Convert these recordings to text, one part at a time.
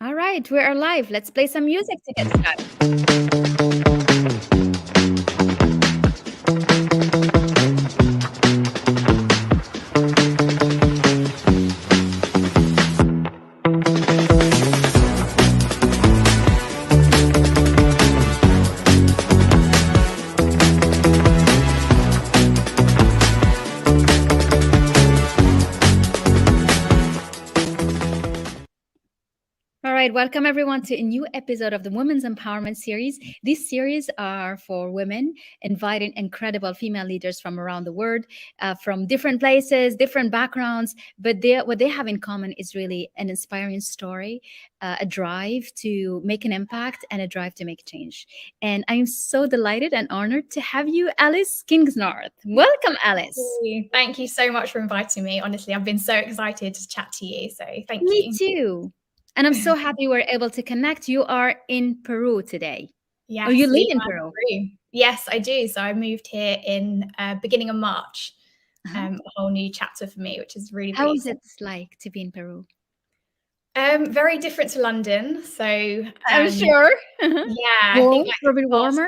All right, we are live. Let's play some music to get started. All right, welcome everyone to a new episode of the Women's Empowerment Series. These series are for women, inviting incredible female leaders from around the world, from different places, different backgrounds. But what they have in common is really an inspiring story, a drive to make an impact, and a drive to make change. And I'm so delighted and honored to have you, Alice Kingsnorth. Welcome, Alice. Thank you so much for inviting me. Honestly, I've been so excited to chat to you. So thank Me you. too. And I'm so happy we're able to connect. You are in Peru today. Yes, Oh, you live in Peru? Yes, I do. So I moved here in beginning of March. Uh-huh. A whole new chapter for me, which is really, How really is it like to be in Peru? very different to London. So I'm sure. I think like a bit warmer.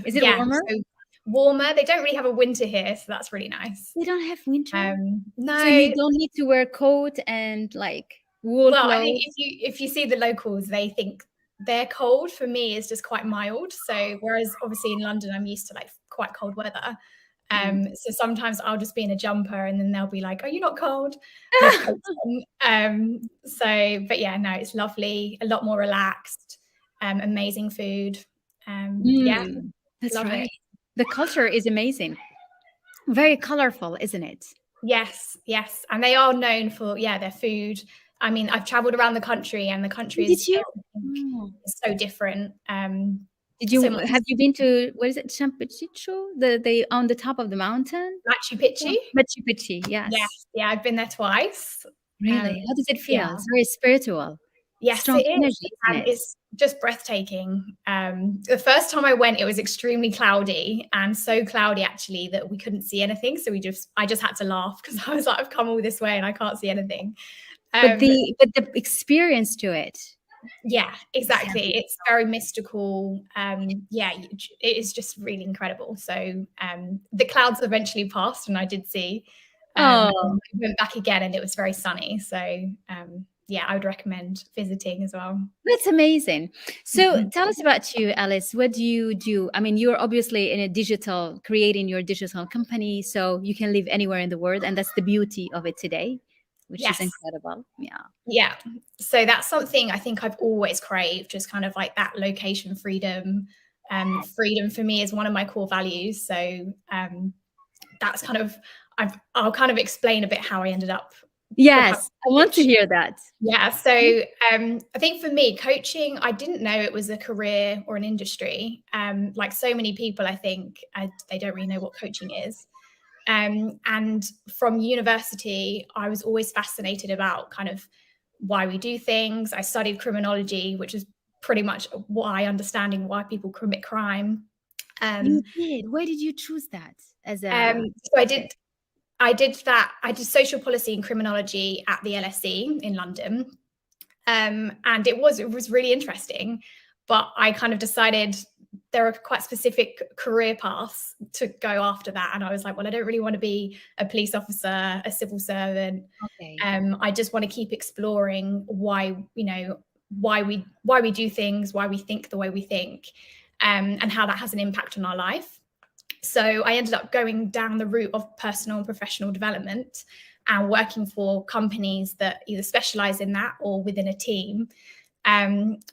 Is it warmer? So warmer. They don't really have a winter here, so that's really nice. They don't have winter. No. So you don't need to wear a coat and like wool clothes. I think if you see the locals, they think they're cold. For me, it's just quite mild. So whereas obviously in London, I'm used to like quite cold weather. So sometimes I'll just be in a jumper and then they'll be like, "Are you not cold?" But yeah, no, it's lovely. A lot more relaxed. Amazing food. Yeah, that's right. The culture is amazing. Very colorful, isn't it? Yes. And they are known for their food. I mean, I've traveled around the country, and the country is so different. Have you been to, what is it, Champichicho? The on the top of the mountain? Machu Picchu? Machu Picchu, yes. Yeah, I've been there twice. Really? How does it feel? Yeah. It's very spiritual. Yes, strong it is. Energy, and it's just breathtaking. The first time I went, it was extremely cloudy, and so cloudy actually that we couldn't see anything. So I just had to laugh because I was like, I've come all this way and I can't see anything. But the experience to it. Yeah, exactly. It's very mystical. It is just really incredible. So the clouds eventually passed, and I did see. I went back again, and it was very sunny. So I would recommend visiting as well. That's amazing. So tell us about you, Alice. What do you do? I mean, you're obviously creating your digital company, so you can live anywhere in the world, and that's the beauty of it today, which is incredible. Yeah. So that's something I think I've always craved, just kind of like that location freedom. Freedom for me is one of my core values. So that's kind of, I'll kind of explain a bit how I ended up. Yes, I want to hear that. Yeah. So I think for me, coaching, I didn't know it was a career or an industry. Like so many people, I think they don't really know what coaching is. And from university, I was always fascinated about kind of why we do things. I studied criminology, which is pretty much understanding why people commit crime. You did. Why did you choose that as a? So I did that. I did social policy and criminology at the LSE in London, and it was really interesting. But I kind of decided there are quite specific career paths to go after that. And I was like, well, I don't really want to be a police officer, a civil servant. Okay. I just want to keep exploring why we do things, why we think the way we think, and how that has an impact on our life. So I ended up going down the route of personal and professional development and working for companies that either specialize in that or within a team.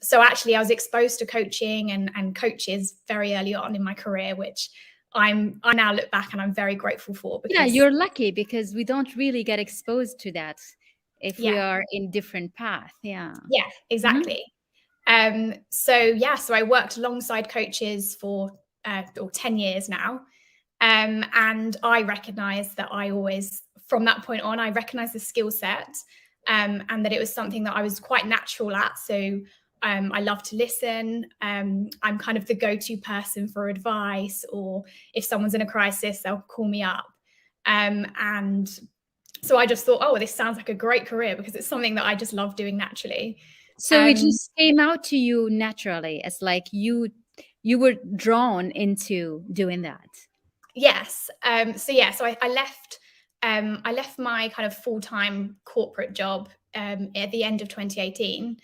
So actually I was exposed to coaching and coaches very early on in my career, which I now look back and I'm very grateful for. Because you're lucky, because we don't really get exposed to that if we are in different paths. Yeah, exactly. So I worked alongside coaches for 10 years now. And I recognized that from that point on, I recognized the skill set. And that it was something that I was quite natural at. So I love to listen. I'm kind of the go-to person for advice, or if someone's in a crisis, they'll call me up. And so I just thought, oh, this sounds like a great career, because it's something that I just love doing naturally. So it just came out to you naturally, as like you were drawn into doing that. Yes. So I left my kind of full-time corporate job at the end of 2018.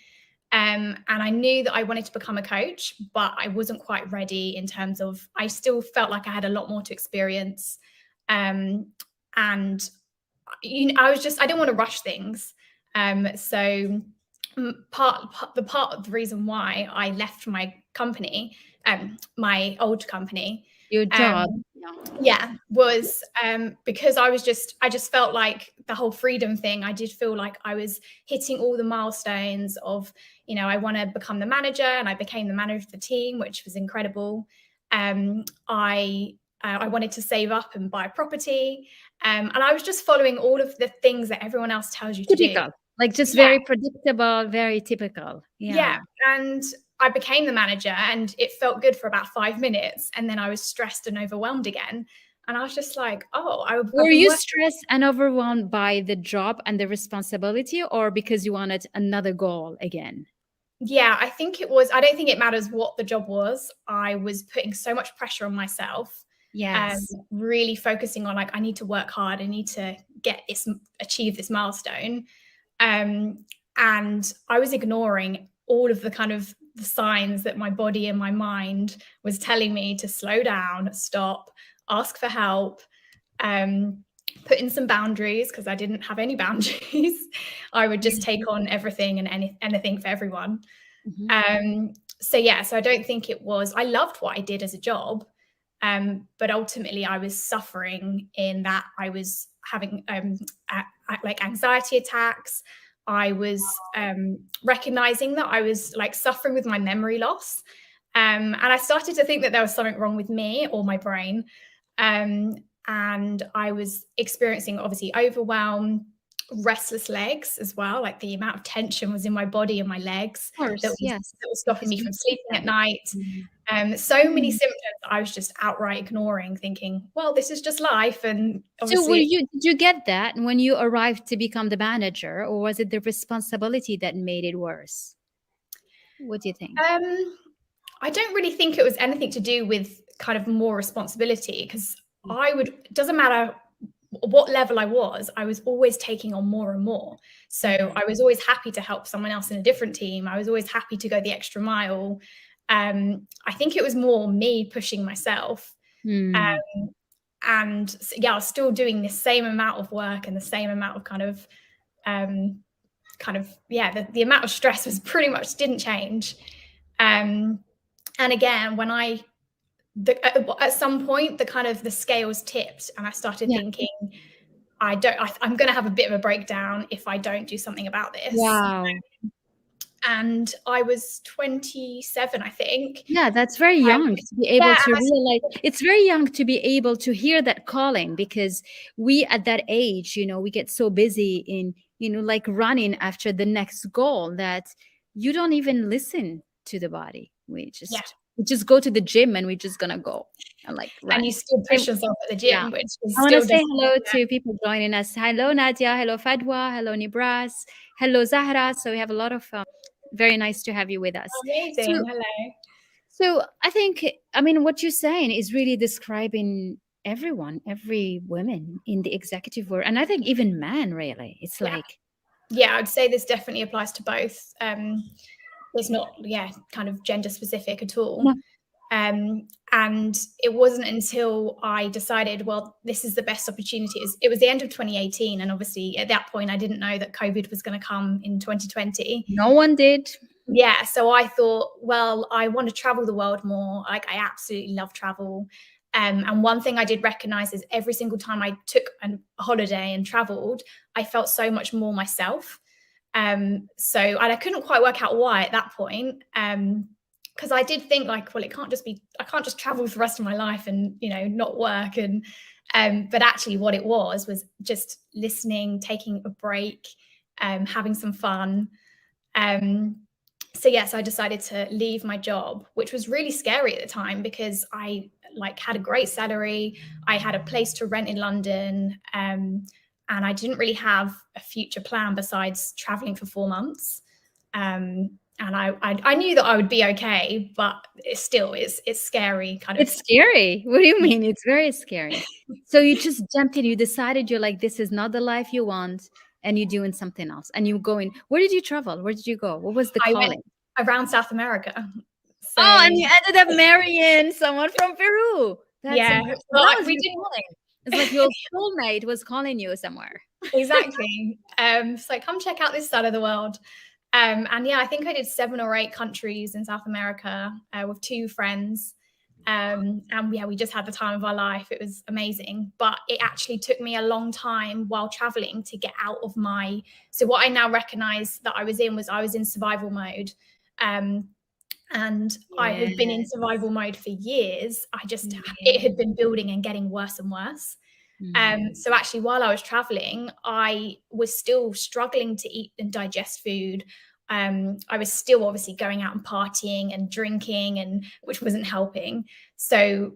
And I knew that I wanted to become a coach, but I wasn't quite ready in terms of, I still felt like I had a lot more to experience. And I didn't want to rush things. So part of the reason why I left my company, my old company, Your job. was because I just felt like the whole freedom thing. I did feel like I was hitting all the milestones of, I want to become the manager, and I became the manager of the team, which was incredible. I wanted to save up and buy a property, and I was just following all of the things that everyone else tells you to do. Typical, like just Yeah, very predictable, very typical. yeah, and I became the manager, and it felt good for about 5 minutes, and then I was stressed and overwhelmed again. And I was just like, oh, I've Were been you working. stressed and overwhelmed by the job and the responsibility, or because you wanted another goal again? Yeah, I think it was. I don't think it matters what the job was. I was putting so much pressure on myself, Yes. really focusing on, like, I need to work hard. I need to achieve this milestone. And I was ignoring all of the kind of the signs that my body and my mind was telling me to slow down, stop, ask for help, put in some boundaries, because I didn't have any boundaries. I would just take on everything and anything for everyone. Mhm. So I don't think it was, I loved what I did as a job. But ultimately I was suffering in that I was having like anxiety attacks. I was recognizing that I was like suffering with my memory loss. And I started to think that there was something wrong with me or my brain. And I was experiencing, obviously, overwhelm, restless legs as well. Like, the amount of tension was in my body and my legs Of course, yes, that was stopping because me you from need sleeping at that. night. So many Mm. symptoms I was just outright ignoring, thinking, well, this is just life. And So obviously, did you get that when you arrived to become the manager, or was it the responsibility that made it worse? What do you think? I don't really think it was anything to do with kind of more responsibility, because it doesn't matter what level I was always taking on more and more. So I was always happy to help someone else in a different team. I was always happy to go the extra mile. I think it was more me pushing myself. Mm. And so, I was still doing the same amount of work and the same amount of the amount of stress was pretty much didn't change. And again, when at some point, the scales tipped, and I started Yeah. thinking, I'm going to have a bit of a breakdown if I don't do something about this. Wow. And I was 27, I think. Yeah, that's very young to be able Yeah, to realize. It's very young to be able to hear that calling, because we at that age, we get so busy in, like running after the next goal, that you don't even listen to the body. yeah. We just go to the gym, and we're just gonna go and like And you run. still I, push yourself at the yeah. gym, which I is want to still say doesn't. hello to people joining us. Hello, Nadia. Hello, Fadwa. Hello, Nibras. Hello, Zahra. So we have a lot of very nice to have you with us. So Amazing. Hello. I think, I mean, what you're saying is really describing everyone, every woman in the executive world. And I think even men, really. It's Yeah. like, Yeah, I'd say this definitely applies to both. It's not, kind of gender specific at all. no, And it wasn't until I decided, well, this is the best opportunity. It was the end of 2018. And obviously at that point, I didn't know that COVID was going to come in 2020. no one did. Yeah. So I thought, well, I want to travel the world more. Like, I absolutely love travel. And one thing I did recognize is every single time I took a holiday and traveled, I felt so much more myself. And I couldn't quite work out why at that point. Because I did think, like, well, I can't just travel for the rest of my life and, not work. And but actually what it was just listening, taking a break, having some fun. So yes, I decided to leave my job, which was really scary at the time, because I had a great salary. I had a place to rent in London. And I didn't really have a future plan besides traveling for 4 months. And I knew that I would be okay, but it's scary kind of. It's scary. What do you mean? It's very scary. So you just jumped in, you decided you're like, this is not the life you want, and you're doing something else. And you're going, where did you travel? Where did you go? What was the I went calling? around South America. So Oh, and you ended up marrying someone from Peru. That's yeah, incredible. well, That was we your didn't. calling. It's like your soulmate was calling you somewhere. Exactly. So come check out this side of the world. And yeah, I think I did 7 or 8 countries in South America with 2 friends. And yeah, we just had the time of our life. It was amazing. But it actually took me a long time while traveling to get out of so what I now recognize that I was in survival mode. And I had been in survival mode for years. It had been building and getting worse and worse. So actually, while I was traveling, I was still struggling to eat and digest food. I was still obviously going out and partying and drinking, and which wasn't helping. So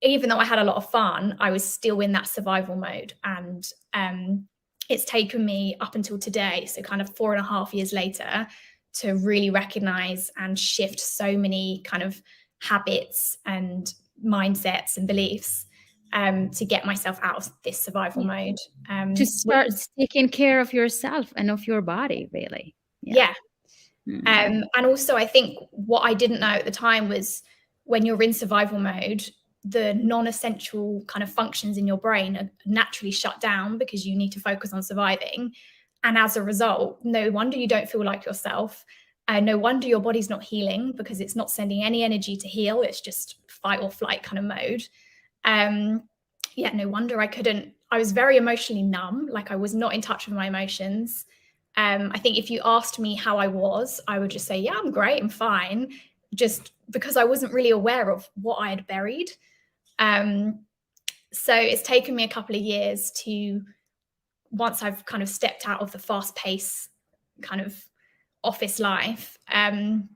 even though I had a lot of fun, I was still in that survival mode. And it's taken me up until today, so kind of 4.5 years later, to really recognize and shift so many kind of habits and mindsets and beliefs to get myself out of this survival mode. To start taking care of yourself and of your body, really. Yeah. And also, I think what I didn't know at the time was when you're in survival mode, the non-essential kind of functions in your brain are naturally shut down because you need to focus on surviving. And as a result, no wonder you don't feel like yourself. No wonder your body's not healing because it's not sending any energy to heal. It's just fight or flight kind of mode. Yeah, no wonder I was very emotionally numb. Like I was not in touch with my emotions. I think if you asked me how I was, I would just say, yeah, I'm great, I'm fine. Just because I wasn't really aware of what I had buried. So it's taken me a couple of years once I've kind of stepped out of the fast pace kind of office life. And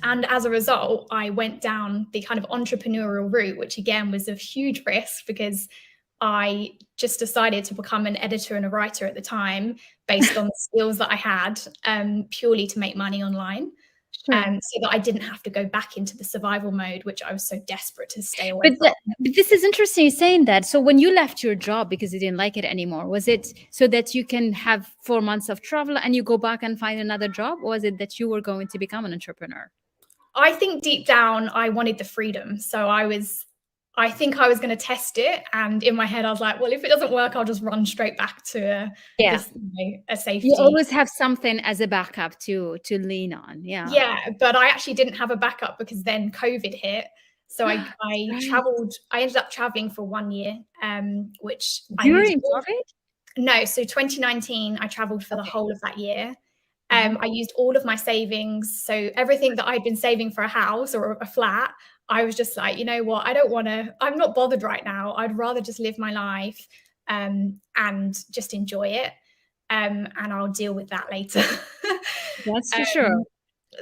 as a result, I went down the kind of entrepreneurial route, which again was a huge risk because I just decided to become an editor and a writer at the time based on the skills that I had, purely to make money online. So that I didn't have to go back into the survival mode, which I was so desperate to stay away from. But this is interesting saying that. So when you left your job because you didn't like it anymore, was it so that you can have 4 months of travel and you go back and find another job? Or was it that you were going to become an entrepreneur? I think deep down, I wanted the freedom. So I think I was going to test it. And in my head, I was like, well, if it doesn't work, I'll just run straight back to a safety. You always have something as a backup to lean on. Yeah. Yeah. But I actually didn't have a backup because then COVID hit. So I traveled, I ended up traveling for 1 year, which during COVID? No. So 2019, I traveled for the whole of that year. I used all of my savings. So everything that I'd been saving for a house or a flat, I was just like, you know what? I'm not bothered right now. I'd rather just live my life and just enjoy it. And I'll deal with that later. That's for sure.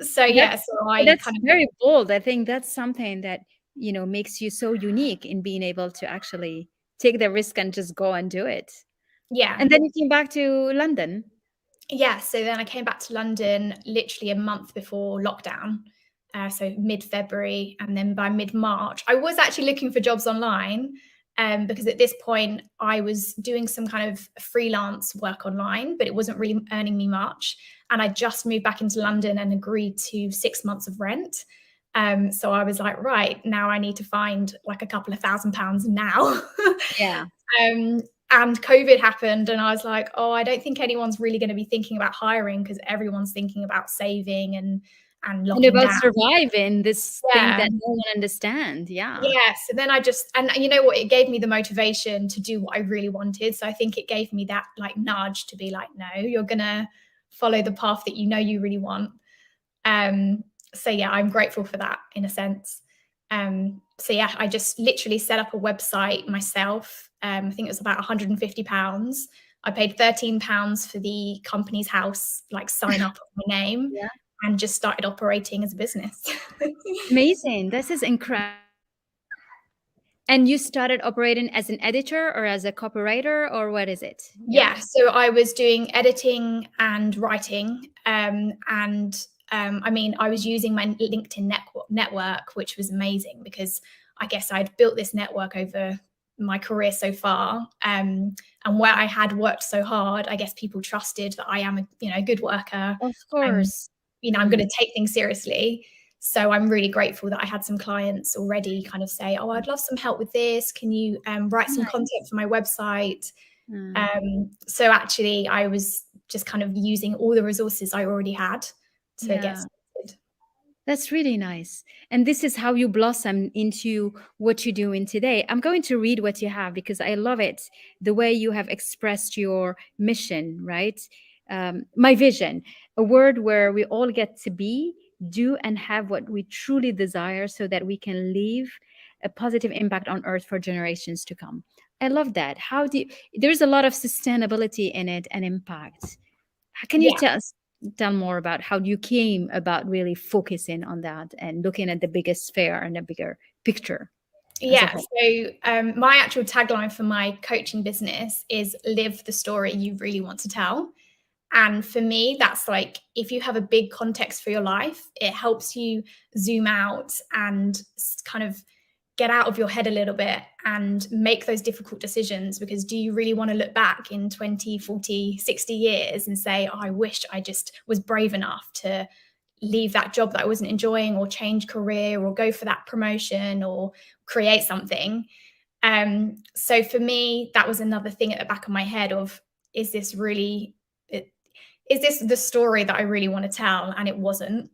So yeah, so that's very bold. I think that's something that, makes you so unique in being able to actually take the risk and just go and do it. Yeah. And then you came back to London. Yeah. So then I came back to London literally a month before lockdown. So mid-February, and then by mid-March, I was actually looking for jobs online because at this point I was doing some kind of freelance work online, but it wasn't really earning me much. And I just moved back into London and agreed to 6 months of rent. So I was like, right, now I need to find like a couple of £1,000 now. Yeah. And COVID happened and I was like, oh, I don't think anyone's really going to be thinking about hiring because everyone's thinking about saving and locking about down. Surviving this thing that no one understands. Yeah. Yeah. So then and you know what, it gave me the motivation to do what I really wanted. So I think it gave me that like nudge to be like, no, you're gonna follow the path that you know you really want. So yeah, I'm grateful for that in a sense. So yeah, I just literally set up a website myself. I think it was about £150. I paid £13 for the company's house, like sign up with my name. Yeah. And just started operating as a business. Amazing. This is incredible. And you started operating as an editor or as a copywriter, or what is it? Yeah. So I was doing editing and writing. I mean, I was using my LinkedIn network, which was amazing because I guess I'd built this network over my career so far, and where I had worked so hard, I guess people trusted that I am a good worker. Of And course. I'm going to take things seriously. So I'm really grateful that I had some clients already kind of say, oh, I'd love some help with this. Can you write some content for my website? So actually I was just kind of using all the resources I already had to get started. That's really nice. And this is how you blossom into what you're doing today. I'm going to read what you have because I love it. The way you have expressed your mission, right? My vision, a world where we all get to be, do, and have what we truly desire so that we can leave a positive impact on Earth for generations to come. I love that. There's a lot of sustainability in it and impact. Can you Yeah. tell more about how you came about really focusing on that and looking at the biggest sphere and the bigger picture as a Yeah. whole? So my actual tagline for my coaching business is live the story you really want to tell. And for me, that's like, if you have a big context for your life, it helps you zoom out and kind of get out of your head a little bit and make those difficult decisions. Because do you really want to look back in 20, 40, 60 years and say, oh, I wish I just was brave enough to leave that job that I wasn't enjoying, or change career, or go for that promotion, or create something? So for me, that was another thing at the back of my head of, is this the story that I really want to tell? And it wasn't.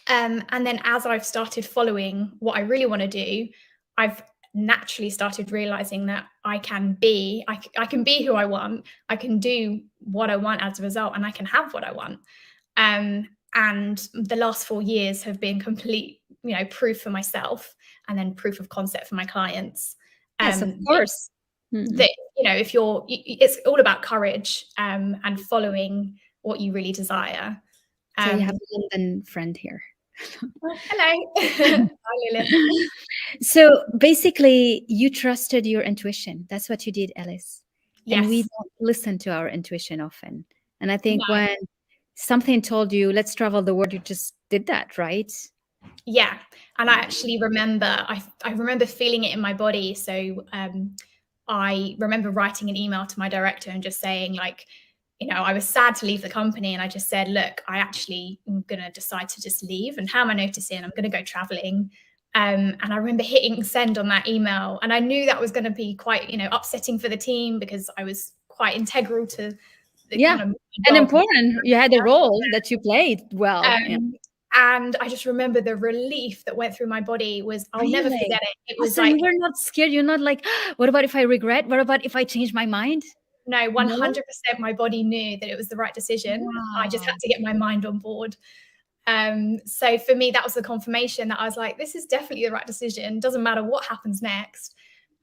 And then as I've started following what I really want to do, I've naturally started realizing that I can be who I want. I can do what I want as a result, and I can have what I want. And the last 4 years have been complete, proof for myself, and then proof of concept for my clients. Yes, of course. That, if it's all about courage, and following what you really desire. So you have a London friend here. Hello. Hi, Lilith. So basically, you trusted your intuition. That's what you did, Alice. Yes. And we don't listen to our intuition often. And I think No. when something told you, let's travel the world, you just did that, right? Yeah. And I actually remember, I remember feeling it in my body. So I remember writing an email to my director and just saying, like, I was sad to leave the company, and I just said, look, I actually am going to decide to just leave and hand my notice in. I'm going to go traveling. And I remember hitting send on that email, and I knew that was going to be quite, upsetting for the team, because I was quite integral to the kind of and important. You had a role that you played well. And I just remember the relief that went through my body was, I'll never forget it. It was like, you were not scared. You're not like, what about if I regret? What about if I change my mind? No, 100% my body knew that it was the right decision. Wow. I just had to get my mind on board. So for me, that was the confirmation that I was like, this is definitely the right decision. Doesn't matter what happens next.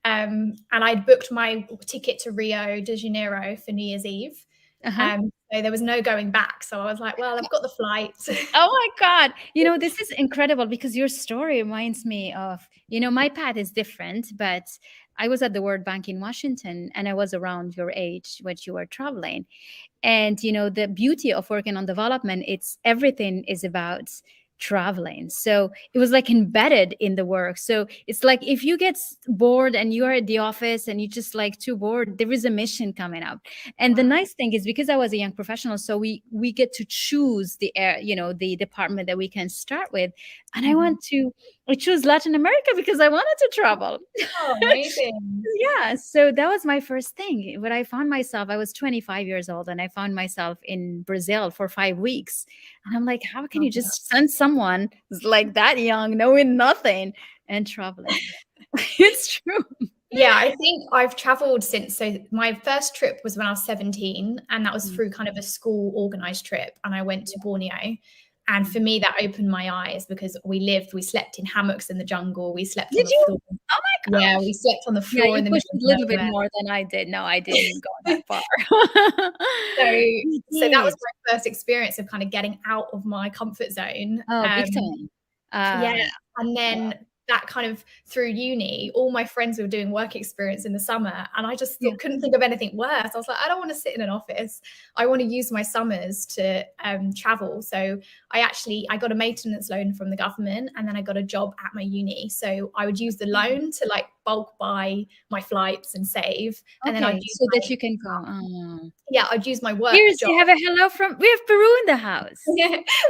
And I booked my ticket to Rio de Janeiro for New Year's Eve. So there was no going back. So I was like, well, I've got the flight. Oh my God. This is incredible, because your story reminds me of, my path is different, but I was at the World Bank in Washington, and I was around your age when you were traveling. And, the beauty of working on development, everything is about traveling. So it was like embedded in the work. So it's like, if you get bored and you are at the office and you just like too bored, there is a mission coming up. And the nice thing is, because I was a young professional, so we get to choose the department that we can start with. And I chose Latin America because I wanted to travel. Oh, amazing. Yeah. So that was my first thing. When I found myself, I was 25 years old, and I found myself in Brazil for 5 weeks. And I'm like, how can you just send someone who's like that young, knowing nothing, and traveling? It's true. Yeah, I think I've traveled since. So my first trip was when I was 17, and that was through kind of a school organized trip. And I went to Borneo. And for me, that opened my eyes, because we slept in hammocks in the jungle. We slept on the floor. Oh my God. Yeah, we slept on the floor in the middle of a little bit more than I did. No, I didn't go that far. So that was my first experience of kind of getting out of my comfort zone. Oh, big time. Yeah. And then that kind of through uni, all my friends were doing work experience in the summer, and I just Yeah. couldn't think of anything worse. I was like, I don't want to sit in an office. I want to use my summers to travel. So I got a maintenance loan from the government, and then I got a job at my uni. So I would use the loan to like bulk buy my flights and save, and then I'd Okay, use so that you can go. Oh. I'd use my work Here's, job. you have a hello from, we have Peru in the house.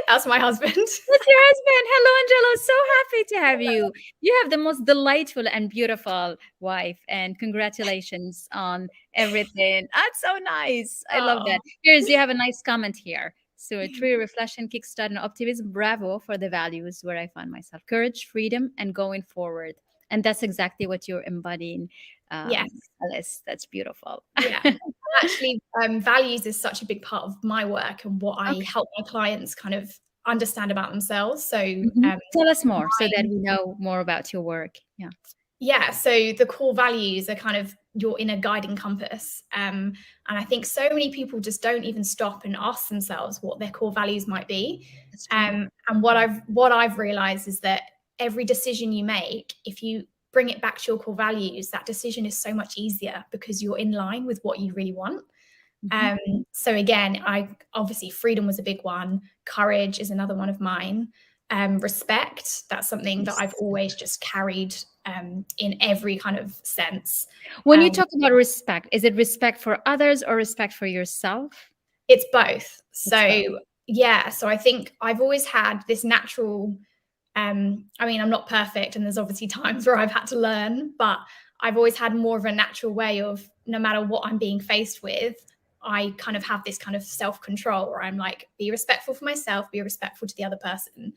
That's my husband. That's your husband. Hello, Angelo. So happy to have you. You have the most delightful and beautiful wife, and congratulations on everything. That's so nice. I love Oh, that. Here's, you have a nice comment here. So, true reflection, kickstart, and optimism. Bravo for the values where I find myself: courage, freedom, and going forward. And that's exactly what you're embodying, yes. Alice. That's beautiful. Yeah. And actually, values is such a big part of my work and what I Okay. help my clients kind of understand about themselves. So Tell us more so that we know more about your work. Yeah. yeah, so the core values are kind of your inner guiding compass. And I think so many people just don't even stop and ask themselves what their core values might be. That's true. And what I've realized is that every decision you make, if you bring it back to your core values, that decision is so much easier because you're in line with what you really want. So again, I obviously freedom was a big one. Courage is another one of mine. Respect, that's something that I've always just carried in every kind of sense. When you talk about respect, is it respect for others or respect for yourself? It's both. So both. yeah, so I think I've always had this natural, I mean, I'm not perfect and there's obviously times where I've had to learn, but I've always had more of a natural way of, no matter what I'm being faced with, I kind of have this kind of self-control where I'm like, be respectful for myself, be respectful to the other person.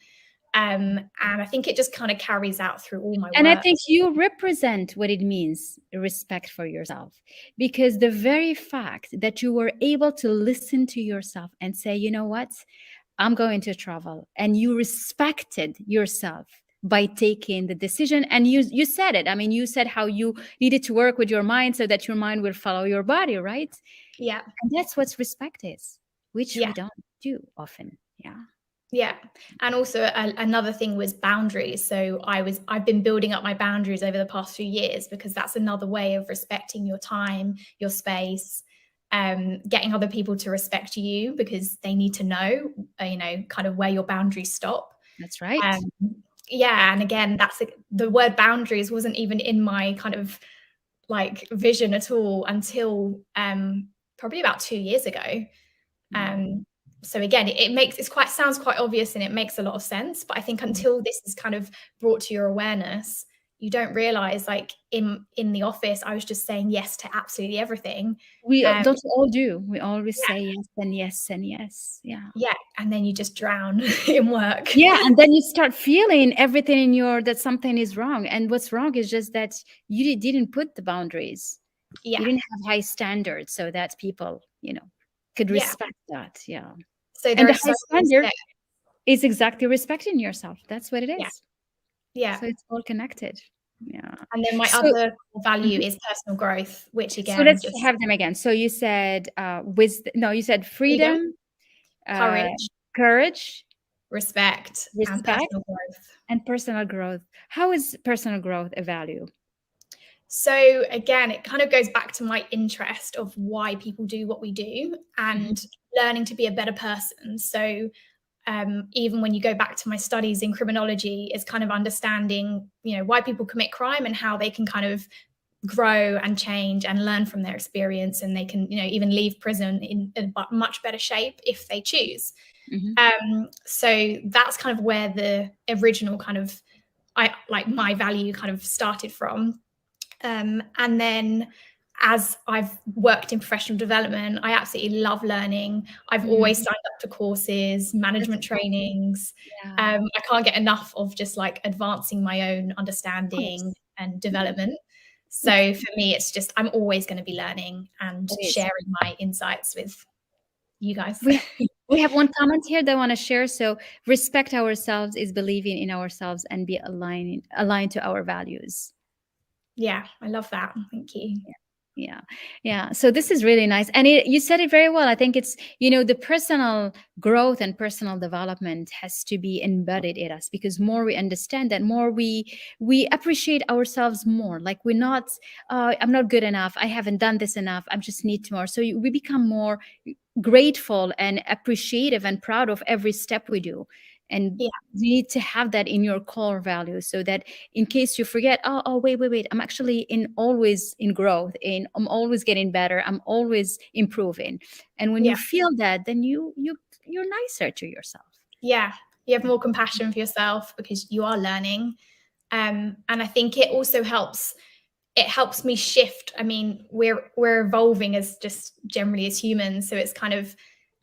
And I think it just kind of carries out through all my work. And I think you represent what it means, respect for yourself, because the very fact that you were able to listen to yourself and say, you know what, I'm going to travel, and you respected yourself by taking the decision. And you said it. I mean, you said how you needed to work with your mind so that your mind will follow your body, right? Yeah. And that's what respect is, which Yeah. we don't do often. Yeah. Yeah. And also another thing was boundaries. So I've been building up my boundaries over the past few years, because that's another way of respecting your time, your space, getting other people to respect you, because they need to know, kind of where your boundaries stop. That's right. Yeah. And again, the word boundaries wasn't even in my kind of like vision at all until probably about 2 years ago. So again, sounds quite obvious and it makes a lot of sense. But I think until this is kind of brought to your awareness, you don't realize, like in the office, I was just saying yes to absolutely everything. We don't all do. We always Yeah. say yes and yes and yes. Yeah. Yeah. And then you just drown in work. Yeah. And then you start feeling everything in that something is wrong. And what's wrong is just that you didn't put the boundaries. Yeah. You didn't have high standards so that people, could respect that. Yeah. So And the high standard is exactly respecting yourself. That's what it is. Yeah. Yeah. So it's all connected. Yeah. And then my other value is personal growth, which again, so let's have them again. So you said you said freedom, courage, respect, and personal growth. And personal growth. How is personal growth a value? So again, it kind of goes back to my interest of why people do what we do and learning to be a better person. So even when you go back to my studies in criminology, is kind of understanding, why people commit crime and how they can kind of grow and change and learn from their experience, and they can, even leave prison in a much better shape if they choose. So that's kind of where the original kind of my value kind of started from. And then as I've worked in professional development, I absolutely love learning. I've always signed up to courses, management trainings. I can't get enough of just like advancing my own understanding and development. So for me, it's just, I'm always going to be learning and sharing my insights with you guys. We have one comment here that I want to share. So respect ourselves is believing in ourselves and be aligned to our values. Yeah, I love that. Thank you. Yeah. Yeah. So this is really nice. And you said it very well. I think it's, the personal growth and personal development has to be embedded in us, because more we understand that, more we appreciate ourselves more. Like we're not, I'm not good enough. I haven't done this enough. I just need more. So we become more grateful and appreciative and proud of every step we do. And Yeah, you need to have that in your core values, so that in case you forget, oh, wait, I'm actually always in growth, I'm always getting better, I'm always improving. And when you yeah, feel that, then you're nicer to yourself. yeah. You have more compassion for yourself because you are learning. And I think it also helps. It helps me shift. I mean, we're evolving as just generally as humans, so it's kind of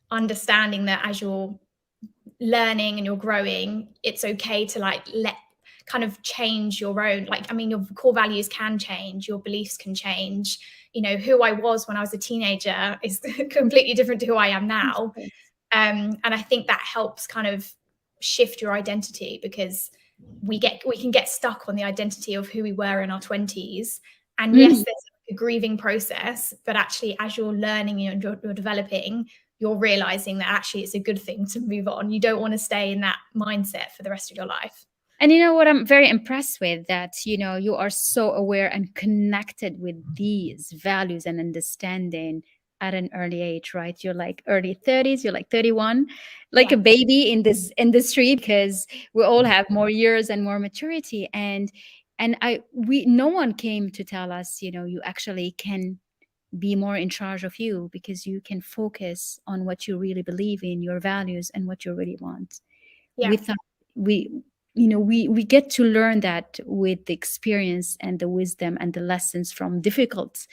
understanding that as you're learning and you're growing, it's okay to like let kind of change your own, like, I mean, your core values can change, your beliefs can change. Who I was when I was a teenager is completely different to who I am now. And I think that helps kind of shift your identity, because we can get stuck on the identity of who we were in our 20s. And yes, Mhm. there's a grieving process, but actually as you're learning and you're developing, you're realizing that actually it's a good thing to move on. You don't want to stay in that mindset for the rest of your life. And you know what I'm very impressed with, that you are so aware and connected with these values and understanding at an early age, right? You're like early 30s, you're like 31, like Yeah, a baby in this industry, because we all have more years and more maturity. And no one came to tell us, you actually can be more in charge of you, because you can focus on what you really believe in, your values, and what you really want. yeah, We thought we we get to learn that with the experience and the wisdom and the lessons from difficult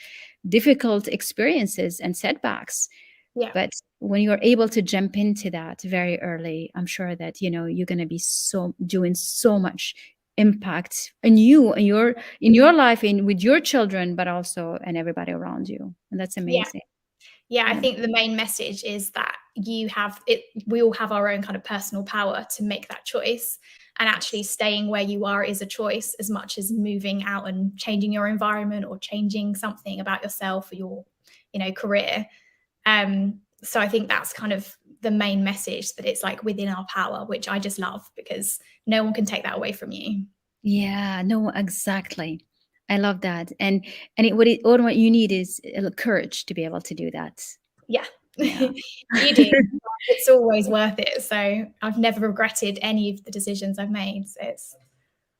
experiences and setbacks. yeah, But when you're able to jump into that very early, I'm sure that you're going to be so doing so much impact in you and your life, in with your children, but also and everybody around you. And that's yeah. amazing. Yeah, I Yeah. think the main message is that you have it, we all have our own kind of personal power to make that choice. And actually staying where you are is a choice, as much as moving out and changing your environment or changing something about yourself or your, career. So I think that's kind of the main message, that it's like within our power, which I just love, because no one can take that away from you. Yeah, no, exactly. I love that. And what you need is courage to be able to do that. Yeah. Yeah. You do. It's always worth it. So I've never regretted any of the decisions I've made. So it's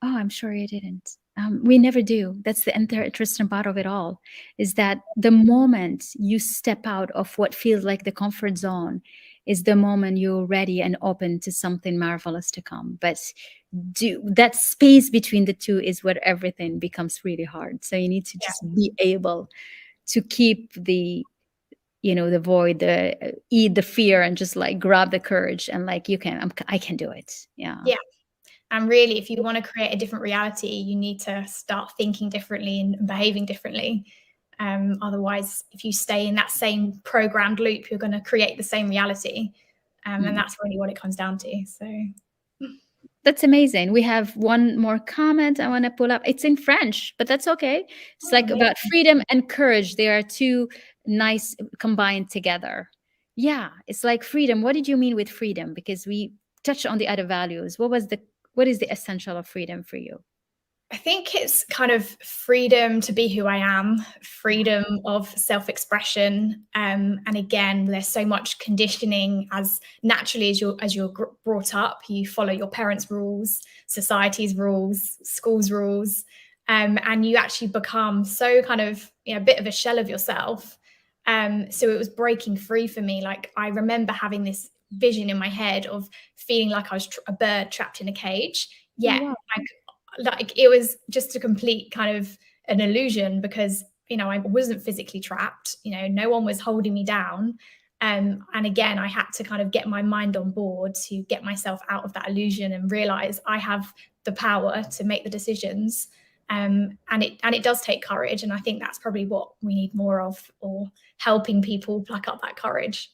Oh, I'm sure you didn't. We never do. That's the interesting part of it all, is that the moment you step out of what feels like the comfort zone is the moment you're ready and open to something marvelous to come. But that space between the two is where everything becomes really hard. So you need to yeah, just be able to keep the void, eat the fear, and just like grab the courage, and like I can do it. Yeah. yeah. And really, if you want to create a different reality, you need to start thinking differently and behaving differently. Otherwise, if you stay in that same programmed loop, you're going to create the same reality. And Mm. that's really what it comes down to. So, That's amazing. We have one more comment I want to pull up. It's in French, but that's okay. It's oh, like amazing. about freedom and courage. They are two nice combined together. Yeah, it's like freedom. What did you mean with freedom? Because we touched on the other values. What is the essential of freedom for you? I think it's kind of freedom to be who I am, freedom of self-expression, and again, there's so much conditioning as naturally as you're brought up. You follow your parents' rules, society's rules, schools' rules, and you actually become so kind of a bit of a shell of yourself. So it was breaking free for me. Like I remember having this vision in my head of feeling like I was a bird trapped in a cage. Oh, Yet wow. like it was just a complete kind of an illusion, because I wasn't physically trapped, no one was holding me down. And again, I had to kind of get my mind on board to get myself out of that illusion and realize I have the power to make the decisions. And it does take courage, and I think that's probably what we need more of, or helping people pluck up that courage.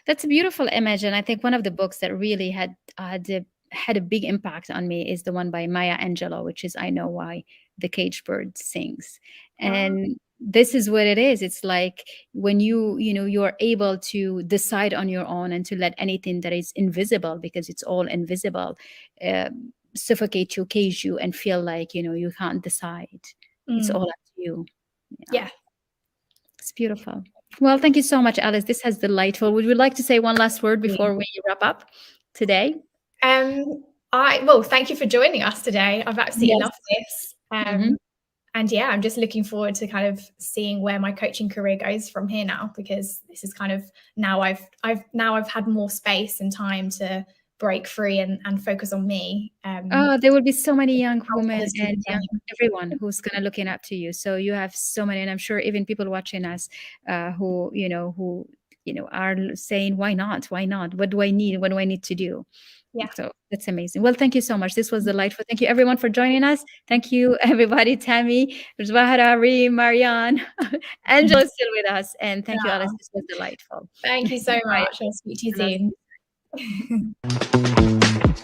That's a beautiful image, and I think one of the books that really had a big impact on me is the one by Maya Angelou, which is "I Know Why the Caged Bird Sings." Wow. And this is what it is. It's like when you're able to decide on your own and to let anything that is invisible, because it's all invisible, uh, suffocate you, cage you, and feel like you can't decide. It's all up to you. Yeah. It's beautiful. Well, thank you so much, Alice. This has delightful. Would you like to say one last word before we wrap up today? Well, thank you for joining us today. I've absolutely Yes. loved this. Mhm. And yeah, I'm just looking forward to kind of seeing where my coaching career goes from here now, because this is kind of now I've had more space and time to break free and focus on me. Oh, there will be so many young women Others do and the young same. everyone who's gonna looking up to you. So you have so many, and I'm sure even people watching us, who are saying, "Why not? Why not? What do I need? What do I need to do?" Yeah. So that's amazing. Well, thank you so much. This was delightful. Thank you everyone for joining us. Thank you everybody. Tammy, Zahara, Reem, Marianne, Angela is still with us, and thank you, Alice. This was delightful. Thank you so Bye. much. I'll speak to you And I'll see soon. you soon.